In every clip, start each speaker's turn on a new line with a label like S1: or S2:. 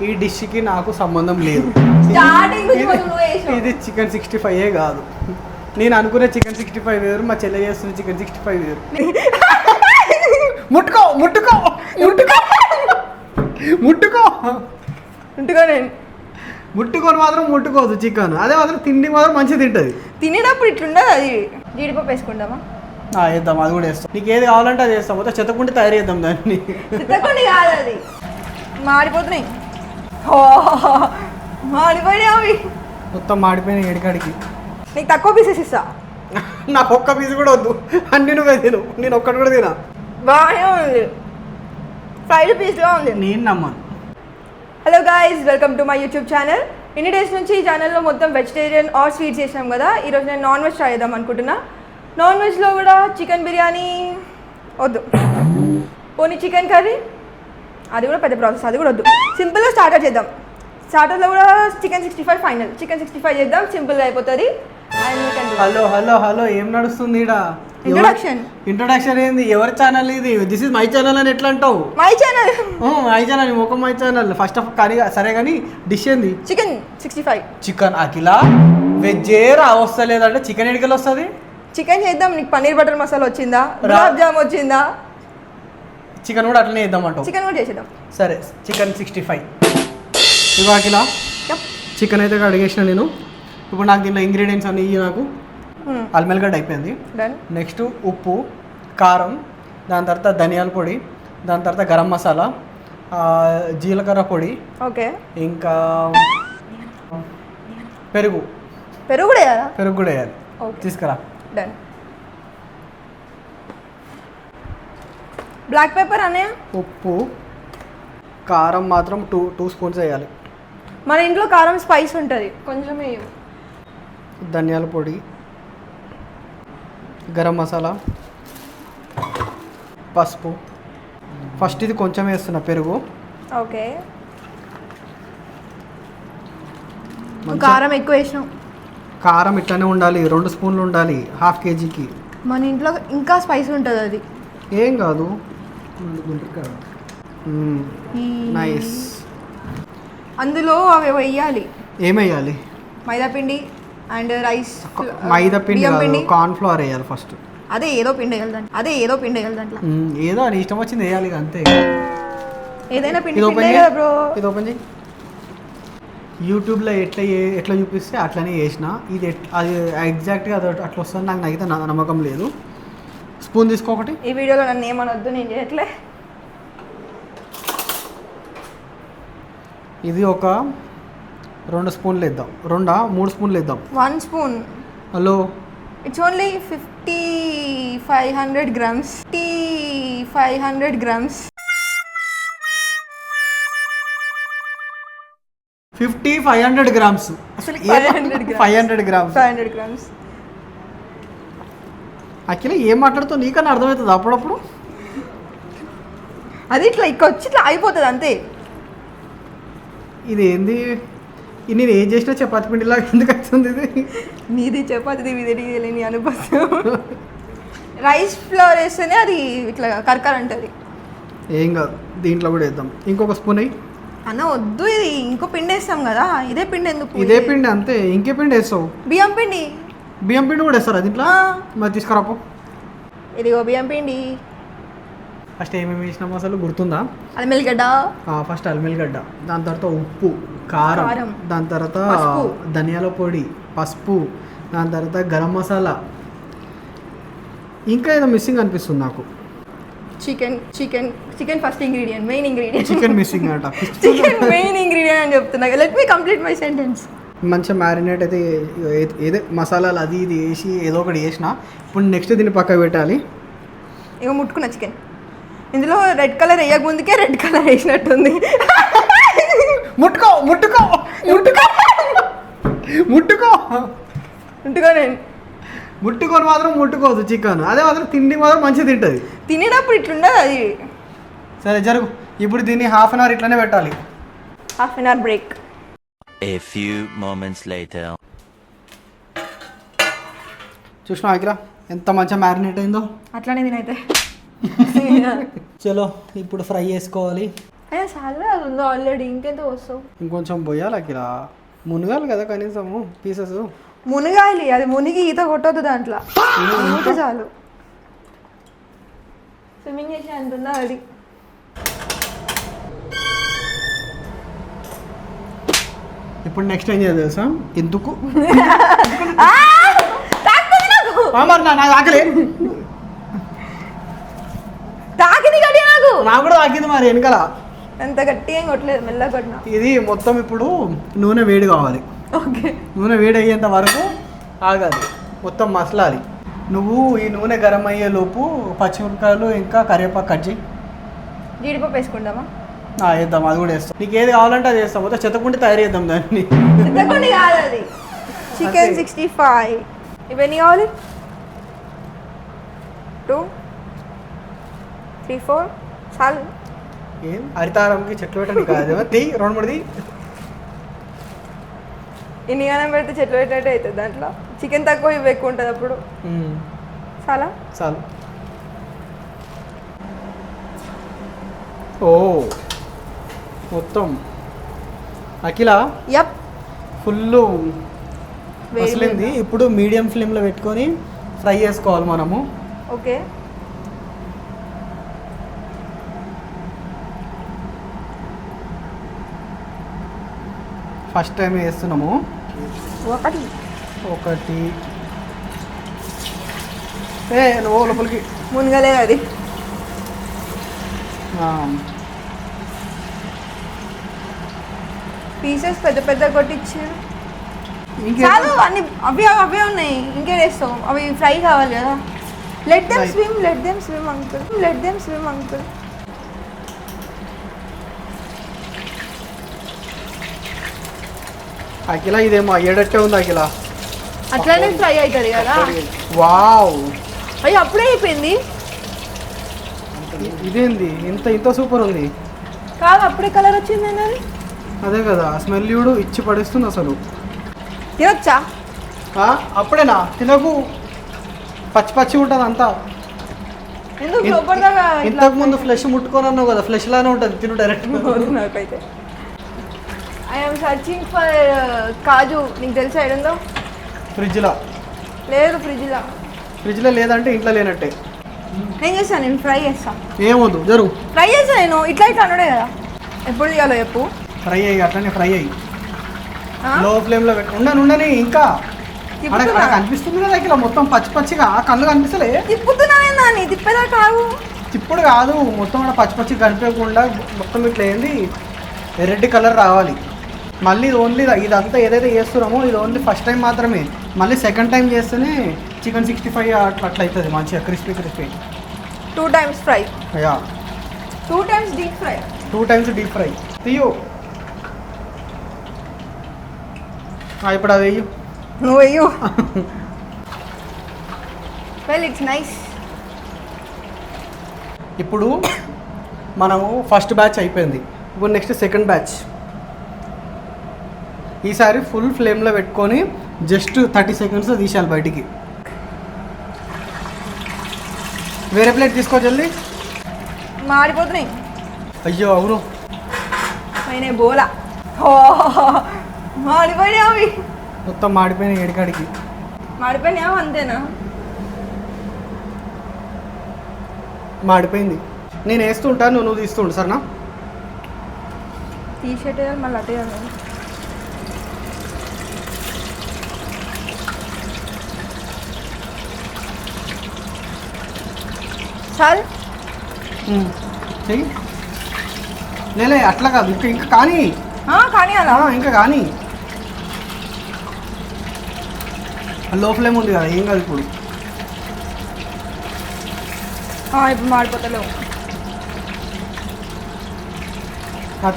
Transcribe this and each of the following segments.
S1: ఈ డిష్కి నాకు సంబంధం లేదు. ఇది చికెన్ 65 కాదు. నేను అనుకునే చికెన్ 65 వేరు, మా చెల్లె చేస్తున్న చికెన్ 65 వేరు. ముట్టుకో ముట్టుకో ముట్టుకో ముట్టుకో
S2: ముట్టుకోనండి.
S1: ముట్టుకొని మాత్రం ముట్టుకోదు చికెన్. అదే మాత్రం తిండి మాత్రం మంచిగా తింటుంది.
S2: తినేటప్పుడు ఇట్లుండదు. అది జీడిపప్పు వేసుకుంటామా?
S1: వేద్దాం, అది కూడా వేస్తాం. నీకు ఏది కావాలంటే అది వేస్తాం. మొత్తం చెత్తకుంటే తయారు చేద్దాం దాన్ని.
S2: చెత్తకుండి కాదు, అది మాడిపోతున్నాయి. మాడిపోయినాయి అవి
S1: మొత్తం మాడిపోయినాయి ఏడికాడికి.
S2: నీకు తక్కువ పీసెస్ ఇస్తా.
S1: నాకు ఒక్క పీస్ కూడా వద్దు, అన్ని నువ్వే తిను. నేను ఒక్కటి కూడా తినా.
S2: బాగానే ఉంది, ఫ్రైడ్ పీస్గా ఉంది.
S1: నేను నమ్మను.
S2: Hello guys, welcome to my YouTube channel. ఇన్ని డేస్ నుంచి ఈ ఛానల్లో మొత్తం వెజిటేరియన్ ఆర్ స్వీట్ చేసినాం కదా. ఈరోజు నేను నాన్ వెజ్ ట్రై చేద్దాం అనుకుంటున్నా. నాన్ వెజ్లో కూడా చికెన్ బిర్యానీ వద్దు, పోనీ చికెన్ కర్రీ, అది కూడా పెద్ద ప్రాసెస్, అది కూడా వద్దు. సింపుల్గా స్టార్టర్ చేద్దాం. స్టార్టర్లో కూడా చికెన్ 65 ఫైనల్. చికెన్ 65 చేద్దాం, సింపుల్గా అయిపోతుంది.
S1: హలో హలో హలో, ఏం నడుస్తుంది ఈడ? ఇంట్రొడక్షన్ ఏంది? ఎవరి ఛానల్ ఇది? దిస్ ఇస్ మై ఛానల్ అని ఎట్లా అంటావు?
S2: మై ఛానల్,
S1: మై ఛానల్, ఒక మై ఛానల్. ఫస్ట్ ఆఫ్ కానీ సరే కానీ డిష్ ఏంది?
S2: చికెన్ 65.
S1: చికెన్ అఖిల వెజ్ వస్తలేదంటే చికెన్ ఎడికలు వస్తుంది.
S2: చికెన్ చేద్దాం. నీకు పన్నీర్ బటర్ మసాలా వచ్చిందా? గులాబ్ జామ్ వచ్చిందా?
S1: చికెన్ కూడా అట్లనే చేద్దాం అంటావు?
S2: చికెన్ కూడా చేసేద్దాం.
S1: సరే, చికెన్ 65. ఇగో అఖిల, చికెన్ అయితే అడిగేసిన నేను. ఇప్పుడు నాకు దీంట్లో ఇంగ్రీడియంట్స్ అన్ని ఇవి. నాకు అల్మెల్గడ్డ అయిపోయింది. నెక్స్ట్ ఉప్పు, కారం, దాని తర్వాత ధనియాల పొడి, దాని తర్వాత గరం మసాలా, జీలకర్ర పొడి,
S2: ఓకే, ఇంకా
S1: పెరుగు.
S2: పెరుగు కూడా వేయాలా?
S1: పెరుగు కూడా వేయాలి. తీసుకురా.
S2: డన్. బ్లాక్ పెప్పర్ అనే,
S1: ఉప్పు, కారం మాత్రం టూ స్పూన్స్ వేయాలి.
S2: మన ఇంట్లో కారం స్పైస్ ఉంటుంది, కొంచెమే.
S1: ధనియాల పొడి, గరం మసాలా, పసుపు. ఫస్ట్ ఇది కొంచెం వేస్తున్నా పెరుగు.
S2: ఓకే, కారం ఎక్కువ వేసినాం.
S1: కారం ఇట్లానే ఉండాలి, 2 స్పూన్లు ఉండాలి హాఫ్ కేజీకి.
S2: మన ఇంట్లో ఇంకా స్పైస్ ఉంటుంది, అది
S1: ఏం కాదు. నైస్.
S2: అందులో అవి వేయాలి.
S1: ఏమేయాలి?
S2: మైదాపిండి అండ్ రైస్.
S1: మైదాపిండి, కార్న్ ఫ్లోర్ వేయాలి ఫస్ట్.
S2: అదే ఏదో పిండి వేయాలి దాంట్లో.
S1: ఏదో అని ఇష్టం వచ్చింది వేయాలి, అంతే.
S2: ఏదైనా పిండి
S1: ఇది
S2: బ్రో.
S1: ఇది ఓపెన్ చేయి. యూట్యూబ్లో ఎట్లా చూపిస్తే అట్లనే చేసిన. ఇది అది ఎగ్జాక్ట్గా అది అట్లా వస్తుంది. నాకు అయితే నమ్మకం లేదు. స్పూన్ తీసుకో ఒకటి.
S2: ఈ వీడియోలో నన్ను ఏమనొద్దు, నేను చేయట్లే.
S1: ఇది ఒక 2 స్పూన్లు వేద్దాం. 3 స్పూన్లు వేద్దాం.
S2: 1 spoon.
S1: Hello,
S2: it's only 500 grams. 500 grams.
S1: 500 grams. అసలు 500 grams.
S2: 500 grams.
S1: అఖిల ఏం మాట్లాడుతావు? నీకన్నా అర్థమవుతుంది అప్పుడప్పుడు.
S2: అది ఇట్లా వచ్చి ఇట్లా అయిపోతుంది అంతే.
S1: ఇది ఏంది? నేను ఏం చేసినా చపాతి పిండిలాగా ఎందుకు వస్తుంది ఇది?
S2: నీది చపాతి విధి అనుభవం. రైస్ ఫ్లోర్ వేస్తేనే అది ఇట్లా కరకర అంటుంది.
S1: ఏం కాదు, దీంట్లో కూడా వేద్దాం. ఇంకొక స్పూన్ అయ్యి
S2: అన్న వద్దు, ఇది ఇంకో పిండి వేస్తాం కదా. ఇదే పిండి ఎందుకు?
S1: ఇదే పిండి అంతే. ఇంకే పిండి వేస్తావు?
S2: బియ్యం పిండి.
S1: బియ్యం పిండి కూడా వేస్తారా దీంట్లో? మరి తీసుకురాపో.
S2: ఇదిగో బియ్యం పిండి.
S1: ఫస్ట్ ఏమేమి వేసినాము అసలు గుర్తుందా?
S2: అల్మెల్గడ్డ.
S1: ఫస్ట్ అల్మెల్గడ్డ, దాని తర్వాత ఉప్పు, కారం, దాని తర్వాత ధనియాల పొడి, పసుపు, దాని తర్వాత గరం మసాలా. ఇంకా ఏదో మిస్సింగ్ అనిపిస్తుంది నాకు.
S2: Chicken first ingredient, main ingredient.
S1: Chicken missing అంట.
S2: చికెన్ మెయిన్ ఇంగ్రీడియంట్ అని చెప్తున్నా. Let me complete my sentence.
S1: మంచిగా మ్యారినేట్ అయితే ఏదో మసాలాలు అది ఇది వేసి ఏదో ఒకటి వేసిన. ఇప్పుడు నెక్స్ట్ దీన్ని పక్కకు పెట్టాలి.
S2: ఇక ముట్టుకున్న చికెన్ ఇందులో రెడ్ కలర్ వేయక ముందుకే రెడ్ కలర్ వేసినట్టుంది.
S1: ముట్టుకో ముట్టుకో ముట్టుకో ముట్టుకో
S2: ముట్టుకోనండి.
S1: ముట్టుకొని మాత్రం ముట్టుకోవద్దు చికెన్. అదే మాత్రం తిండి మాత్రం మంచిగా తింటుంది.
S2: తినేటప్పుడు ఇట్లుండదు అది.
S1: సరే జరుగు. ఇప్పుడు దీన్ని ½ అవర్ ఇట్లానే పెట్టాలి.
S2: ½ hour break.
S3: A few moments later.
S1: చూసినా అఖిల ఎంత మంచిగా మ్యారినేట్ అయిందో?
S2: అట్లానే తినైతే.
S1: చలో ఇప్పుడు ఫ్రై చేసుకోవాలి.
S2: అయినా చాలా అది ఉందో ఆల్రెడీ, ఇంకెంత వస్తావు?
S1: ఇంకొంచెం పోయాలి అఖిల, మునగాలి కదా కనీసము పీసెస్.
S2: మునగాలి, అది మునిగి ఈత కొట్టొద్దు దాంట్లో, ఊరికే చాలు. స్విమ్మింగ్ చేసి అంటున్నా అది.
S1: ఇప్పుడు నెక్స్ట్ ఏం చేయాలి తెలుసా? ఎందుకు నాకు ఆకలి,
S2: తాకింది గట్టి
S1: నాకు కూడా తాకింది మరి వెనకాల.
S2: అంత గట్టిగా ఏం కొట్టలేదు, మెల్లగా కొట్టినా.
S1: ఇది మొత్తం ఇప్పుడు నూనె వేడి కావాలి.
S2: ఓకే,
S1: నూనె వేడి అయ్యేంత వరకు ఆగాలి, మొత్తం మసలాలి. నువ్వు ఈ నూనె గరం అయ్యే లోపు పచ్చిమిరపకాయలు ఇంకా కరివేపాకు కట్ చేయి.
S2: జీడిపప్పు వేసుకుంటామా?
S1: వేద్దాం, అది కూడా వేస్తాం. నీకు ఏది కావాలంటే అది వేస్తాం, మొత్తం చెత్తకుంటే తయారు చేద్దాం దాన్ని.
S2: చెత్తకుండి కాదు అది, చికెన్ 65. ఇవన్నీ కావాలి? 2, 3, 4 చాలు.
S1: ఏం హరితారంకి చెట్లు పెట్టండి కాదు, తీ 2-3
S2: ఇన్ని గానం పెడితే చెట్లు పెట్టినట్టు అవుతుంది. దాంట్లో చికెన్ తక్కువ, ఇవి ఎక్కువ ఉంటుంది. అప్పుడు చాలా
S1: చాలు. ఓ మొత్తం అఖిల
S2: యప్
S1: ఫుల్ మసలింది. ఇప్పుడు మీడియం ఫ్లేమ్లో పెట్టుకొని ఫ్రై చేసుకోవాలి మనము.
S2: ఓకే,
S1: ఫస్ట్ టైం వేస్తున్నాము.
S2: ఒకటి
S1: నువ్వు లోపలికి
S2: మునగలే అది. పీసెస్ పెద్ద పెద్ద కొట్టించారు. చాలు, అన్ని అవే ఉన్నాయి. ఇంకేం వేస్తావు? అవి ఫ్రై కావాలి కదా. Let them swim uncle.
S1: Akhila ఇదేమో అయ్యేటట్టే ఉంది అఖిల.
S2: అట్లానే ఫ్రై అవుతుంది కదా.
S1: వావ్,
S2: అయ్యి అప్పుడే అయిపోయింది.
S1: ఇదేంది ఇంత సూపర్ ఉంది?
S2: కాదు, అప్పుడే కలర్ వచ్చింది అన్నది.
S1: అదే కదా, స్మెల్ కూడా ఇచ్చి పడేస్తుంది అసలు.
S2: తినొచ్చా?
S1: అప్పుడేనా? తినకు, పచ్చి ఉంటుంది అంతా.
S2: ఎందుకు లోపలగా?
S1: ఇంతకు ముందు ఫ్లెష్ ముట్టుకొని అన్నావు కదా, ఫ్లెష్ లానే ఉంటుంది, తిను డైరెక్ట్.
S2: నాకైతే ఐఎమ్ సర్చింగ్ ఫర్ కాజు. నీకు తెలిసి ఐడుందో?
S1: ఫ్రిడ్జ్లో
S2: లేదు.
S1: ఫ్రిడ్జ్లో లేదంటే ఇంట్లో లేనట్టే.
S2: నేను చేస్తాను, నేను ఫ్రై చేస్తాను.
S1: ఏమొద్దు, జరుగు.
S2: ఫ్రై చేస్తాను నేను, ఇట్లా అనుడే కదా. ఎప్పుడు చేయాలో చెప్పు.
S1: ఫ్రై అయ్యి అట్లనే ఫ్రై అయ్యి లో ఫ్లేమ్లో పెట్టి ఉండని. ఇంకా కనిపిస్తుంది కదా ఇక్కడ మొత్తం పచ్చిగా, కళ్ళు కనిపిస్తలే.
S2: తిప్పుతున్నానేందా? నీ తిప్పేదా కాదు.
S1: తిప్పుడు కాదు, మొత్తం కూడా పచ్చిగా కనిపించకుండా మొత్తం ఇట్లా ఏంది రెడ్ కలర్ రావాలి. మళ్ళీ ఓన్లీ ఇదంతా ఏదైతే చేస్తున్నామో ఇది ఓన్లీ ఫస్ట్ టైం మాత్రమే. మళ్ళీ సెకండ్ టైం చేస్తేనే చికెన్ 65 అట్లా అవుతుంది మంచిగా crispy.
S2: 2 times fry. 2 times deep fry.
S1: 2 times deep fry. తీయు. ఇప్పుడు అది వెయ్యు.
S2: నువ్వు వెయ్యు. Well, it's nice.
S1: ఇప్పుడు మనము ఫస్ట్ బ్యాచ్ అయిపోయింది. ఇప్పుడు నెక్స్ట్ సెకండ్ బ్యాచ్. ఈసారి ఫుల్ ఫ్లేమ్లో పెట్టుకొని జస్ట్ 30 seconds తీసేయాలి బయటికి. వేరే ప్లేట్ తీసుకో జల్దీ.
S2: మాడిపోతున్నాయి.
S1: అయ్యో అవును,
S2: అయినా బోలా. మాడిపోయినాయి అవి,
S1: మొత్తం మాడిపోయినాయి ఏడికాడికి.
S2: మాడిపోయినాయా? అంతేనా?
S1: మాడిపోయింది. నేను వేస్తుంటాను, నువ్వు తీస్తుండు సరేనా?
S2: టీ-షర్ట్ వేయాలి, మళ్ళీ అటే వేయాలి. చాలు
S1: చెయ్యి. లేలే అట్లా కాదు, ఇంకా కానీ
S2: కానీ అలా
S1: ఇంకా కానీ లో ఫ్లేమ్ ఉంది కదా, ఏం కాదు ఇప్పుడు.
S2: ఇప్పుడు మాడిపోతలేవు.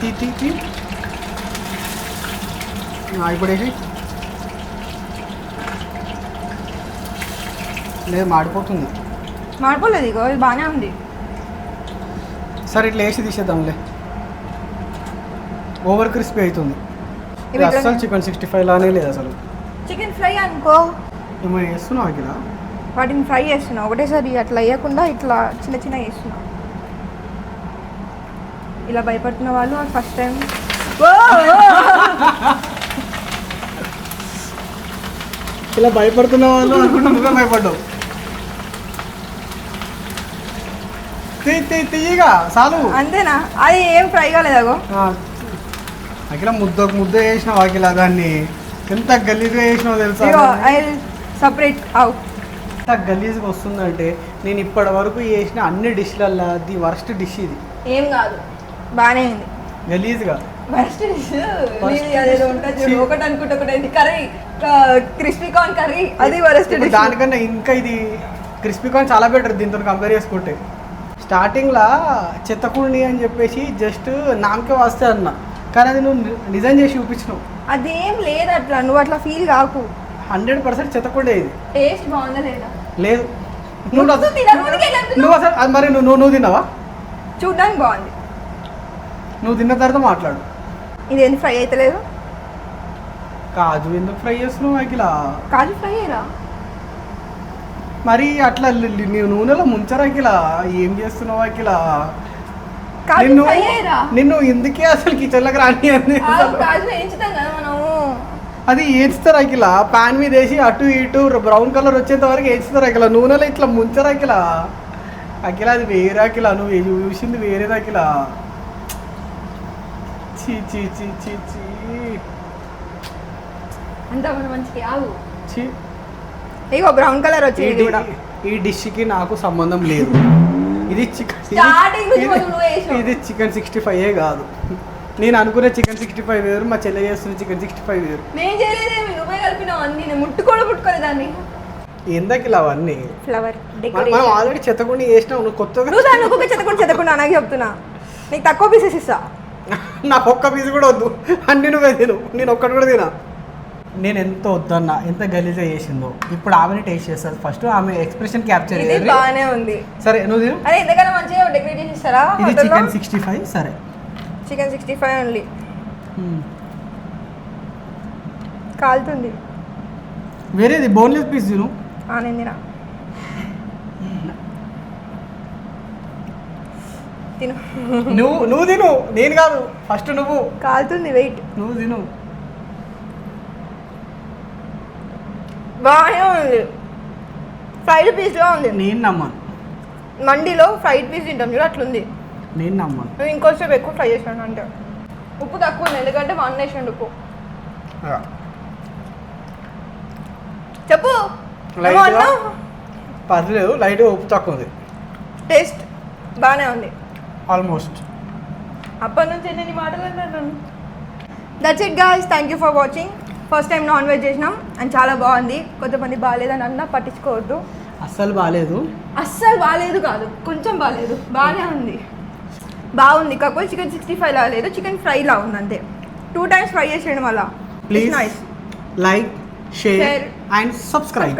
S1: తీ ఇప్పుడు వేసి. లేదు మాడిపోతుంది.
S2: మాడిపోలేదు, ఇగో ఇది బాగానే ఉంది.
S1: సరే ఇట్లా వేసి తీసేద్దాంలే. ఓవర్ క్రిస్పీ అవుతుంది. ఇది అసలు చికెన్ 65 లానే లేదు అసలు.
S2: చికెన్ ఫ్రై అనుకో.
S1: ఏమో వేస్తున్నావు ఇక్కడ.
S2: వాటిని ఫ్రై చేస్తున్నా ఒకటేసారి, అట్లా వేయకుండా ఇట్లా చిన్న చేస్తున్నా. ఇలా భయపడుతున్న వాళ్ళు ఫస్ట్ టైం
S1: ఇలా భయపడుతున్న వాళ్ళు అనుకుంటా నువ్వే భయపడ్డావు. తీయగా చాలు.
S2: అంతేనా? అది ఏం ఫ్రై కాలేదాగో.
S1: అఖిల ముద్ద వేసినావు అఖిల, దాన్ని ఎంత గలీజ్గా వేసినావు తెలుసా?
S2: Separate out.
S1: ఎంత గలీజ్గా వస్తుందంటే నేను ఇప్పటి వరకు చేసిన అన్ని డిష్లల్లో ది వర్స్ట్ డిష్ ఇది.
S2: ఏం కాదు, బాగానే ఉంది.
S1: గలీజ్గా
S2: వర్స్ట్ డిష్ అదేదో ఉంటుంది చూడు, ఒకటి అనుకుంటే ఒకటి కర్రీ, క్రిస్పీ కార్న్ కర్రీ, అది వరస్ట్ డిష్.
S1: దానికన్నా ఇంకా ఇది క్రిస్పీ కార్న్ చాలా బెటర్ దీంతో కంపేర్ చేసుకుంటే. స్టార్టింగ్లో చెత్తకుండి అని చెప్పేసి జస్ట్ నామకే వస్తే అన్న, కానీ అది నువ్వు నిజం చేసి చూపించినావు.
S2: అదేం లేదు అట్లా, నువ్వు అట్లా ఫీల్ కాకు.
S1: 100% చెత్తకుండే ఇది.
S2: టేస్ట్ బాగుందా లేదా?
S1: లేదు. నువ్వు అసలు అది మరి నువ్వు తిన్నావా?
S2: చూడ్డానికి బాగుంది.
S1: నువ్వు తిన్న తర్వాత మాట్లాడు.
S2: ఇదేంటి ఫ్రై అయితే లేదు?
S1: కాజు ఎందుకు ఫ్రై చేస్తున్నావు అఖిల?
S2: కాజు ఫ్రై అయ్యరా?
S1: మరి అట్లా నీవు నూనెలో ముంచరా అఖిల? ఏం చేస్తున్నావు అఖిల? నిన్ను ఎందుకే అసలు కిచెన్లోకి రాని అని. అది ఏంచుతారు అఖిల, పాన్ మీద వేసి అటు ఇటు బ్రౌన్ కలర్ వచ్చేంత వరకు వేస్తారు అఖిల. నూనెలో ఇట్లా ముంచరా అఖిల? అఖిల అది వేరే అఖిల, నువ్వు చూసింది వేరేది అఖిల. చీ చీ చీ చీ చీ చీ.
S2: ఇగో బ్రౌన్ కలర్ వచ్చింది కూడా.
S1: ఈ డిష్కి నాకు సంబంధం లేదు. ఇది చికెన్ 65 కాదు. నేను అనుకునే చికెన్ 65 వేరు, మా చెల్లె చేస్తున్న చికెన్ 65 వేరు.
S2: ముట్టుకోలేదాన్ని.
S1: ఎందుకు ఇలా అవన్నీ?
S2: ఫ్లవర్
S1: మనం ఆల్రెడీ చెత్తకుండా చేసినావు, నువ్వు కొత్తగా
S2: చెత్తకుండా అలాగే చెప్తున్నా. నీకు తక్కువ పీసెస్ ఇస్తా.
S1: నాకు ఒక్క పీస్ కూడా వద్దు, అన్ని నువ్వే తిను, నేను ఒక్కటి కూడా తినా. నేను ఎంత వద్దన్నా, ఎంత గలీజ్గా చేసిందో ఇప్పుడు ఆమెని టేస్ట్ చేస్తారు. ఫస్ట్ ఆమె ఎక్స్ప్రెషన్ క్యాప్చర్ చేయాలి.
S2: బాగానే ఉంది.
S1: సరే నువ్వు తిను.
S2: అరే ఎంతకన్నా మంచిగా డెకరేట్ చేసి ఇస్తారా?
S1: ఇది చికెన్ 65. సరే
S2: చికెన్ 65 ఓన్లీ. కాలుతుంది.
S1: వేరేది బోన్లెస్ పీస్ తిను.
S2: నేను తినా. తిను.
S1: నువ్వు తిను, నేను కాదు. ఫస్ట్ నువ్వు.
S2: కాలుతుంది, వెయిట్.
S1: నువ్వు తిను.
S2: బాగానే ఉంది. ఫ్రైడ్ పీస్గా ఉంది.
S1: నేను నమ్మను.
S2: మండీలో ఫ్రైడ్ పీస్ తింటాం చూడు, అట్లుంది.
S1: నేను నమ్మను.
S2: నువ్వు ఇంకోసేపు ఎక్కువ ఫ్రై చేసాను అంటే. ఉప్పు తక్కువ ఉంది, ఎందుకంటే మా అన్న వేసాడు ఉప్పు. చెప్పు.
S1: పర్లేదు, లైట్గా ఉప్పు తక్కువ ఉంది.
S2: టేస్ట్ బాగానే ఉంది
S1: ఆల్మోస్ట్.
S2: అప్పటి నుంచి నేను ఈ మాటలు అంటాను. That's it guys, thank you for watching. First time non veg చేసినాం అండ్ చాలా బాగుంది. కొంతమంది బాగాలేదని అన్నా పట్టించుకోవద్దు.
S1: అస్సలు బాగాలేదు.
S2: అస్సలు బాగాలేదు కాదు, కొంచెం బాగాలేదు, బాగానే ఉంది. బాగుంది, కాకపోతే చికెన్ 65 లా లేదు, చికెన్ ఫ్రై లా ఉంది అంతే. 2 times ఫ్రై చేసేయడం వల్ల.
S1: Please like, share and subscribe.